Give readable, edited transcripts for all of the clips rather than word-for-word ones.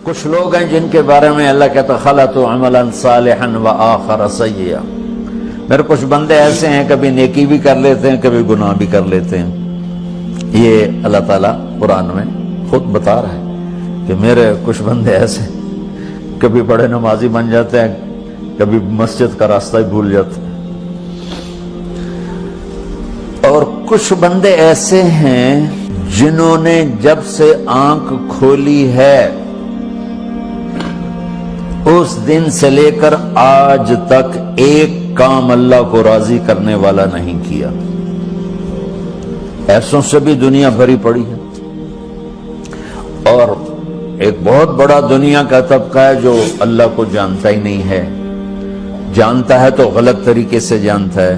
کچھ لوگ ہیں جن کے بارے میں اللہ کہتا خلطوا عملا صالحا وآخر سیئا. میرے کچھ بندے ایسے ہیں کبھی نیکی بھی کر لیتے ہیں کبھی گناہ بھی کر لیتے ہیں. یہ اللہ تعالیٰ قرآن میں خود بتا رہا ہے کہ میرے کچھ بندے ایسے کبھی بڑے نمازی بن جاتے ہیں کبھی مسجد کا راستہ ہی بھول جاتے ہیں. اور کچھ بندے ایسے ہیں جنہوں نے جب سے آنکھ کھولی ہے اس دن سے لے کر آج تک ایک کام اللہ کو راضی کرنے والا نہیں کیا. ایسوں سے بھی دنیا بھری پڑی ہے. اور ایک بہت بڑا دنیا کا طبقہ ہے جو اللہ کو جانتا ہی نہیں ہے, جانتا ہے تو غلط طریقے سے جانتا ہے.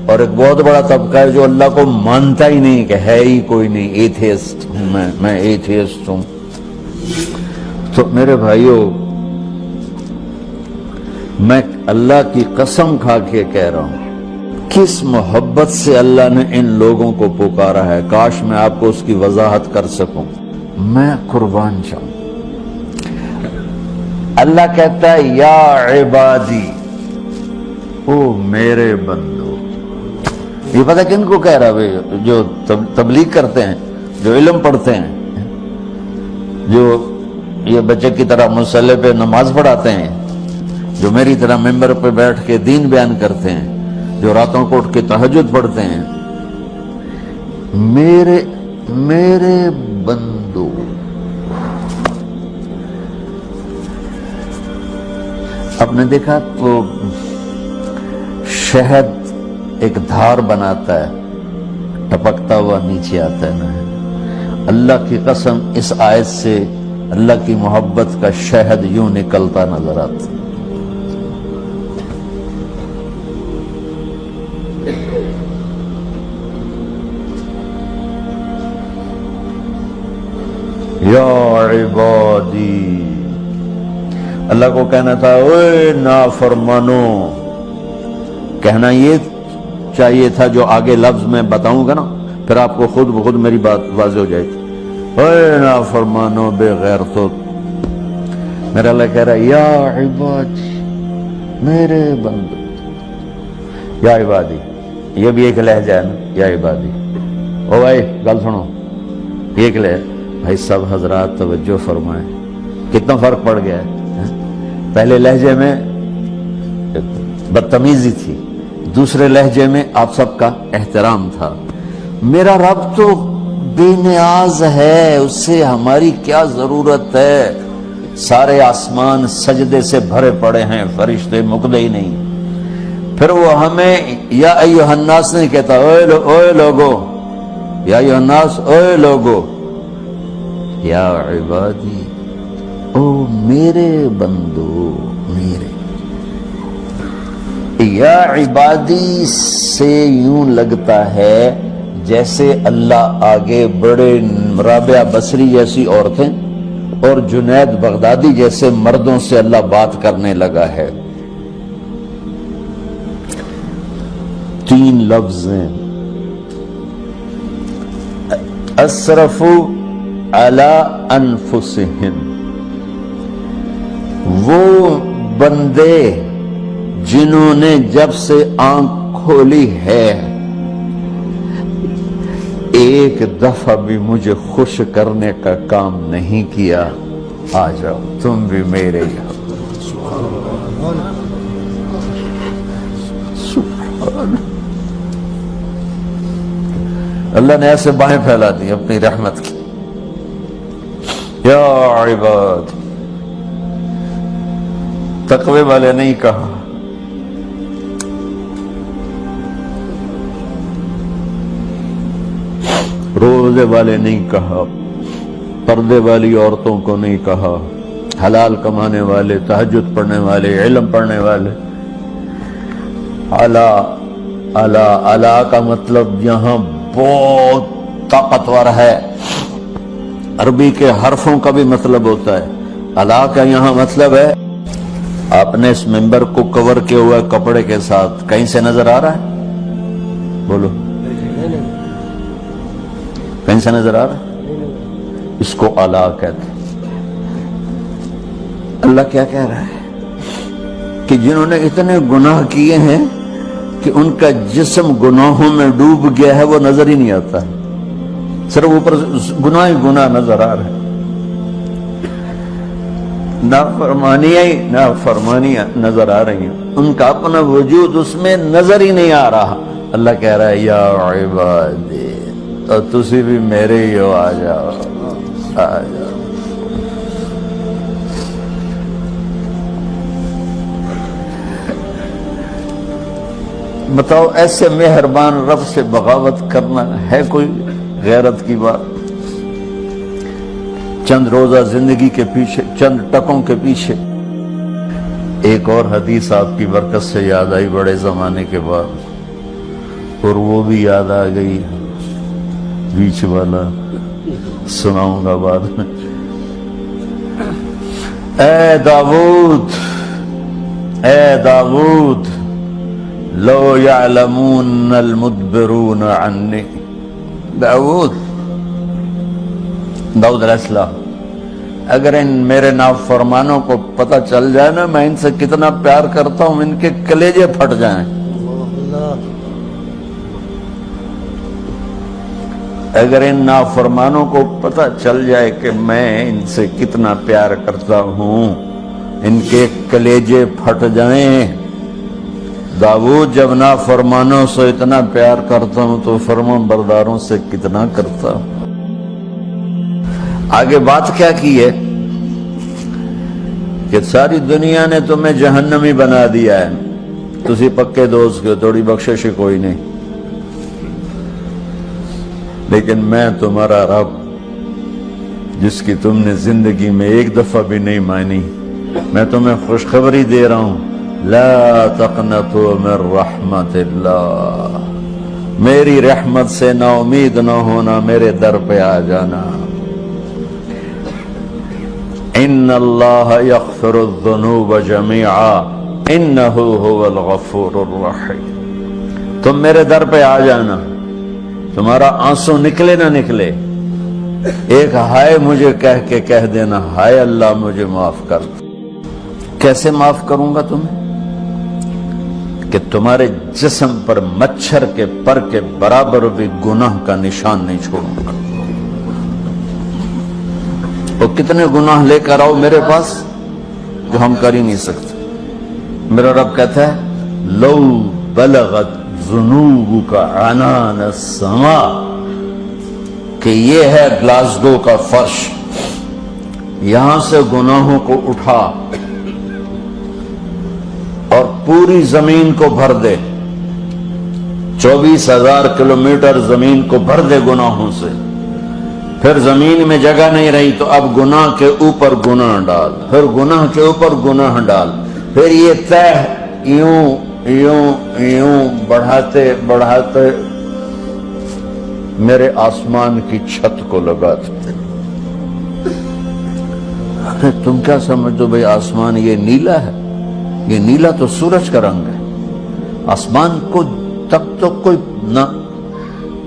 اور ایک بہت بڑا طبقہ ہے جو اللہ کو مانتا ہی نہیں کہ ہے ہی کوئی نہیں, ایتھیسٹ ہوں میں ایتھیسٹ ہوں. تو میرے بھائیوں, میں اللہ کی قسم کھا کے کہہ رہا ہوں کس محبت سے اللہ نے ان لوگوں کو پکارا ہے, کاش میں آپ کو اس کی وضاحت کر سکوں. میں قربان جاؤں. اللہ کہتا ہے یا عبادی, او میرے بندو. یہ پتہ کن کو کہہ رہا ہے؟ جو تبلیغ کرتے ہیں, جو علم پڑھتے ہیں, جو یہ بچے کی طرح مصلی پہ نماز پڑھاتے ہیں, جو میری طرح ممبر پہ بیٹھ کے دین بیان کرتے ہیں, جو راتوں کو اٹھ کے تہجد پڑھتے ہیں. میرے بندو, آپ نے دیکھا وہ شہد ایک دھار بناتا ہے, ٹپکتا ہوا نیچے آتا ہے نا. اللہ کی قسم اس آیت سے اللہ کی محبت کا شہد یوں نکلتا نظر آتا. یا عبادی, اللہ کو کہنا تھا اوے نافرمانو. کہنا یہ چاہیے تھا جو آگے لفظ میں بتاؤں گا نا, پھر آپ کو خود بخود میری بات واضح ہو جائے گی. اوے نافرمانو بے غیرتو. میرا اللہ کہہ رہا ہے یا عبادی, میرے بندو. یا عبادی یہ بھی ایک لہجہ ہے نا, یا عبادی. او بھائی گل سنو, یہ ایک لہجہ. بھائی سب حضرات توجہ فرمائیں, کتنا فرق پڑ گیا ہے. پہلے لہجے میں بدتمیزی تھی, دوسرے لہجے میں آپ سب کا احترام تھا. میرا رب تو بے نیاز ہے, اس سے ہماری کیا ضرورت ہے. سارے آسمان سجدے سے بھرے پڑے ہیں, فرشتے مکدے ہی نہیں. پھر وہ ہمیں یا ایھا الناس نہیں کہتا, اوے لوگو, یا ایھا الناس, اوے لوگو. یا عبادی, او میرے بندو, میرے. یا عبادی سے یوں لگتا ہے جیسے اللہ آگے بڑے رابعہ بصری جیسی عورتیں اور جنید بغدادی جیسے مردوں سے اللہ بات کرنے لگا ہے. 3 لفظ ہیں, اسرفوا علی انفسہم. وہ بندے جنہوں نے جب سے آنکھ کھولی ہے ایک دفعہ بھی مجھے خوش کرنے کا کام نہیں کیا. آ جاؤ تم بھی میرے یہاں. اللہ نے ایسے باہیں پھیلا دی اپنی رحمت کی. یا عباد, تقوی والے نہیں کہا, روزے والے نہیں کہا, پردے والی عورتوں کو نہیں کہا, حلال کمانے والے, تہجد پڑھنے والے, علم پڑھنے والے. اعلیٰ کا مطلب یہاں بہت طاقتور ہے. عربی کے حرفوں کا بھی مطلب ہوتا ہے. اعلیٰ کا یہاں مطلب ہے آپ نے اس ممبر کو کور کیا ہوا کپڑے کے ساتھ, کہیں سے نظر آ رہا ہے؟ بولو, کہیں سے نظر آ رہا ہے؟ اس کو اعلیٰ کہتے ہیں. اللہ کیا کہہ رہا ہے کہ جنہوں نے اتنے گناہ کیے ہیں کہ ان کا جسم گناہوں میں ڈوب گیا ہے، وہ نظر ہی نہیں آتا، صرف اوپر گناہ ہی گناہ نظر آ رہے ہیں، نافرمانیاں نظر آ رہی ہیں، ان کا اپنا وجود اس میں نظر ہی نہیں آ رہا۔ اللہ کہہ رہا ہے یا عبادی، تو تسی بھی میرے ہی ہو، آ جاؤ آ جاؤ۔ بتاؤ ایسے مہربان رب سے بغاوت کرنا ہے کوئی غیرت کی بات؟ چند روزہ زندگی کے پیچھے، چند ٹکوں کے پیچھے۔ ایک اور حدیث آپ کی برکت سے یاد آئی بڑے زمانے کے بعد، اور وہ بھی یاد آ گئی، بیچ والا سناؤں گا بعد میں۔ اے داؤد، اے داؤد، لو یعلمون المدبرون عنی۔ داؤد علیہ السلام، اگر ان میرے نافرمانوں کو پتہ چل جائے نا میں ان سے کتنا پیار کرتا ہوں، ان کے کلیجے پھٹ جائیں۔ اگر ان نافرمانوں کو پتہ چل جائے کہ میں ان سے کتنا پیار کرتا ہوں، ان کے کلیجے پھٹ جائیں۔ داؤد جب نافرمانوں سے اتنا پیار کرتا ہوں تو فرمان برداروں سے کتنا کرتا ہوں۔ آگے بات کیا کی ہے کہ ساری دنیا نے تمہیں جہنمی بنا دیا ہے، تسی پکے دوست کے، تھوڑی بخشش کوئی نہیں، لیکن میں تمہارا رب جس کی تم نے زندگی میں ایک دفعہ بھی نہیں مانی، میں تمہیں خوشخبری دے رہا ہوں، لا تقنطوا من رحمت اللہ، میری رحمت سے نا امید نہ ہونا، میرے در پہ آ جانا۔ ان اللہ یغفر الذنوب جميعا انہ هو الغفور الرحیم۔ تم میرے در پہ آ جانا، تمہارا آنسو نکلے نہ نکلے، ایک ہائے مجھے کہہ کے کہہ دینا، ہائے اللہ مجھے معاف کر۔ کیسے معاف کروں گا تمہیں؟ کہ تمہارے جسم پر مچھر کے پر کے برابر بھی گناہ کا نشان نہیں چھوڑوں گا۔ اور کتنے گناہ لے کر آؤ میرے پاس جو ہم کر ہی نہیں سکتے۔ میرا رب کہتا ہے لو بلغت ذنوبک عنان السماء، کہ یہ ہے گلاسگو کا فرش، یہاں سے گناہوں کو اٹھا اور پوری زمین کو بھر دے، 24,000 کلومیٹر زمین کو بھر دے گناہوں سے، پھر زمین میں جگہ نہیں رہی تو اب گناہ کے اوپر گناہ ڈال، پھر گناہ کے اوپر گناہ ڈال، پھر یہ تہ یوں یوں یوں بڑھاتے بڑھاتے میرے آسمان کی چھت کو لگاتے۔ ارے تم کیا سمجھو بھئی آسمان یہ نیلا ہے؟ یہ نیلا تو سورج کا رنگ ہے۔ آسمان کو تک تو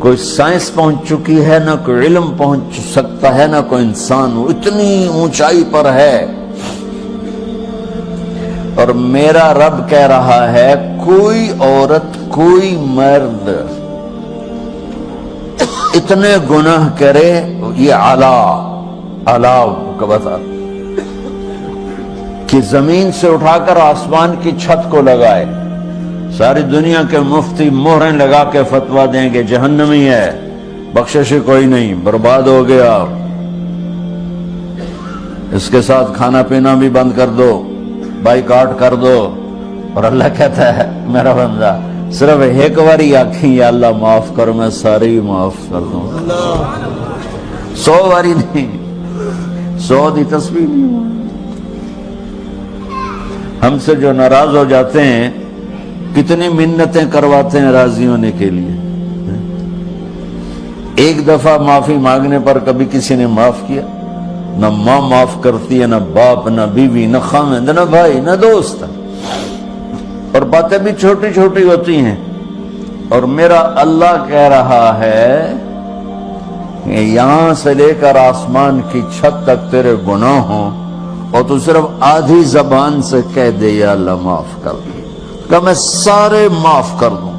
کوئی سائنس پہنچ چکی ہے، نہ کوئی علم پہنچ سکتا ہے، نہ کوئی انسان، وہ اتنی اونچائی پر ہے۔ اور میرا رب کہہ رہا ہے کوئی عورت کوئی مرد اتنے گناہ کرے، یہ علاو کا بتا کہ زمین سے اٹھا کر آسمان کی چھت کو لگائے، ساری دنیا کے مفتی مہریں لگا کے فتویٰ دیں گے جہنمی ہے، بخشش کوئی نہیں، برباد ہو گیا، اس کے ساتھ کھانا پینا بھی بند کر دو، بائیکاٹ کر دو۔ اور اللہ کہتا ہے میرا بندہ صرف ایک باری آکھیں یا اللہ معاف کر، میں سارے ہی معاف کر دوں، 100 باری نہیں، 100 دی تسبیح نہیں۔ ہم سے جو ناراض ہو جاتے ہیں کتنی منتیں کرواتے ہیں راضی ہونے کے لیے، ایک دفعہ معافی مانگنے پر کبھی کسی نے معاف کیا؟ نہ ماں معاف کرتی ہے، نہ باپ، نہ بیوی، نہ خامند، نہ بھائی، نہ دوست، اور باتیں بھی چھوٹی چھوٹی ہوتی ہیں۔ اور میرا اللہ کہہ رہا ہے کہ یہاں سے لے کر آسمان کی چھت تک تیرے گناہ ہوں، اور تو صرف آدھی زبان سے کہہ دے یا اللہ معاف کر، کہ میں سارے معاف کر دوں،